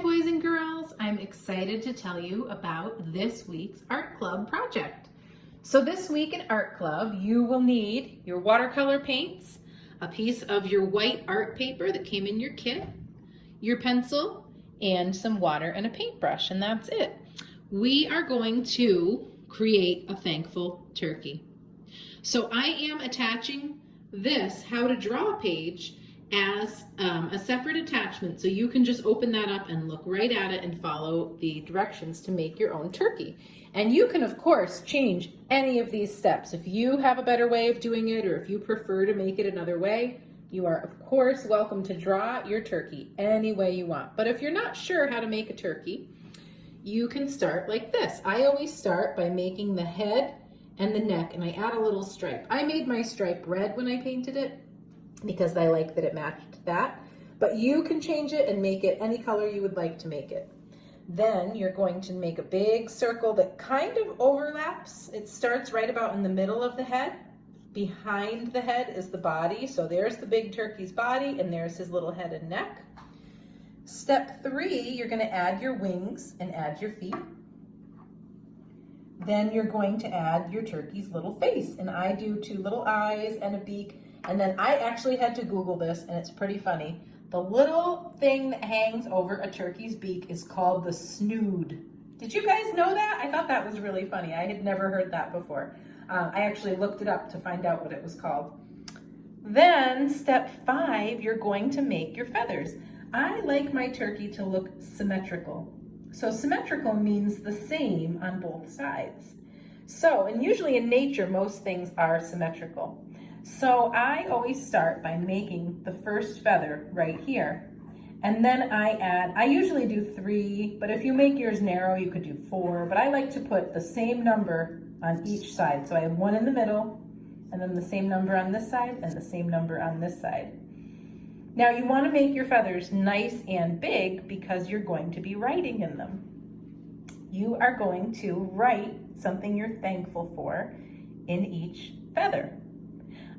boys and girls. I'm excited to tell you about this week's art club project. So this week in art club, you will need your watercolor paints, a piece of your white art paper that came in your kit, your pencil, and some water and a paintbrush, and that's it. We are going to create a thankful turkey. So I am attaching this how to draw page as a separate attachment, so you can just open that up and look right at it and follow the directions to make your own turkey. And you can of course change any of these steps. If you have a better way of doing it, or if you prefer to make it another way, you are of course welcome to draw your turkey any way you want. But if you're not sure how to make a turkey, you can start like this. I always start by making the head and the neck, and I add a little stripe. I made my stripe red when I painted it because I like that it matched that, but you can change it and make it any color you would like to make it. Then you're going to make a big circle that kind of overlaps. It starts right about in the middle of the head. Behind the head is the body, so there's the big turkey's body and there's his little head and neck. Step 3, you're going to add your wings and add your feet. Then you're going to add your turkey's little face, and I do 2 little eyes and a beak. And then I actually had to Google this, and it's pretty funny. The little thing that hangs over a turkey's beak is called the snood. Did you guys know that? I thought that was really funny. I had never heard that before. I actually looked it up to find out what it was called. Then step 5, you're going to make your feathers. I like my turkey to look symmetrical. So symmetrical means the same on both sides. So, and usually in nature, most things are symmetrical. So I always start by making the first feather right here. And then I usually do 3, but if you make yours narrow, you could do 4, but I like to put the same number on each side. So I have 1 in the middle, and then the same number on this side, and the same number on this side. Now you want to make your feathers nice and big because you're going to be writing in them. You are going to write something you're thankful for in each feather.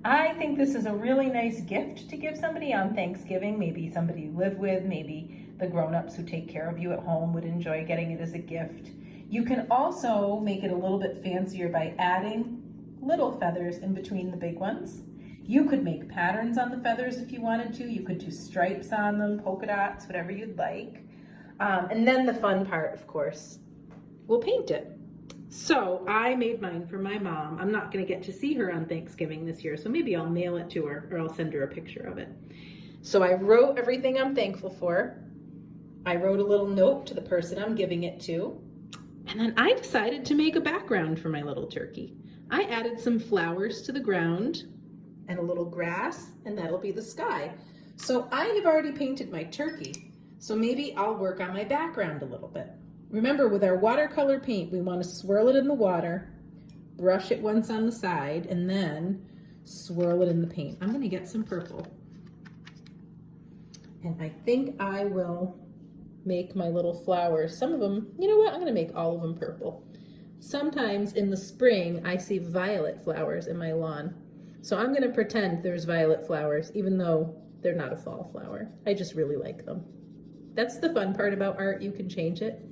I think this is a really nice gift to give somebody on Thanksgiving. Maybe somebody you live with, maybe the grown-ups who take care of you at home would enjoy getting it as a gift. You can also make it a little bit fancier by adding little feathers in between the big ones. You could make patterns on the feathers if you wanted to. You could do stripes on them, polka dots, whatever you'd like. And then the fun part, of course, we'll paint it. So I made mine for my mom. I'm not going to get to see her on Thanksgiving this year, so maybe I'll mail it to her or I'll send her a picture of it. So I wrote everything I'm thankful for. I wrote a little note to the person I'm giving it to. And then I decided to make a background for my little turkey. I added some flowers to the ground and a little grass, and that'll be the sky. So I have already painted my turkey, so maybe I'll work on my background a little bit. Remember, with our watercolor paint, we want to swirl it in the water, brush it once on the side, and then swirl it in the paint. I'm going to get some purple. And I think I will make my little flowers. Some of them, you know what, I'm going to make all of them purple. Sometimes in the spring, I see violet flowers in my lawn. So I'm going to pretend there's violet flowers, even though they're not a fall flower. I just really like them. That's the fun part about art. You can change it.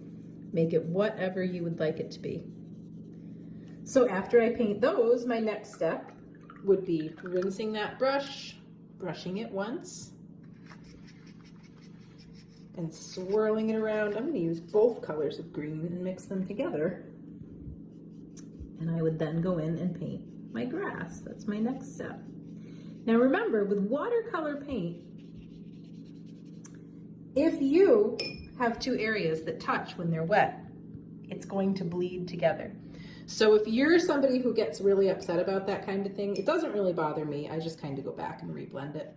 Make it whatever you would like it to be. So after I paint those, my next step would be rinsing that brush, brushing it once, and swirling it around. I'm going to use both colors of green and mix them together. And I would then go in and paint my grass. That's my next step. Now remember, with watercolor paint, if you have 2 areas that touch when they're wet, it's going to bleed together. So if you're somebody who gets really upset about that kind of thing, it doesn't really bother me. I just kind of go back and reblend it.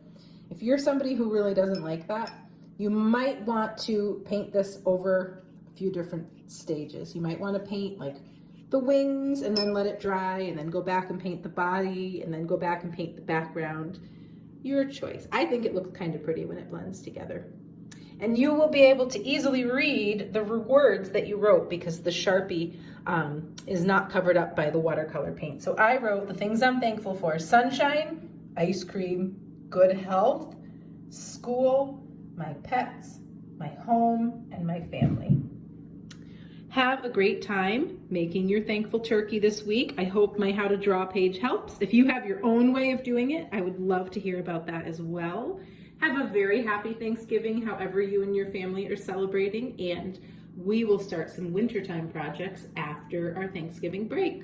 If you're somebody who really doesn't like that, you might want to paint this over a few different stages. You might want to paint like the wings and then let it dry, and then go back and paint the body, and then go back and paint the background. Your choice. I think it looks kind of pretty when it blends together. And you will be able to easily read the words that you wrote because the Sharpie is not covered up by the watercolor paint. So I wrote the things I'm thankful for: sunshine, ice cream, good health, school, my pets, my home, home and my family. Have a great time making your thankful turkey this week. I hope my How to Draw page helps. If you have your own way of doing it, I would love to hear about that as well. Have a very happy Thanksgiving, however you and your family are celebrating, and we will start some wintertime projects after our Thanksgiving break.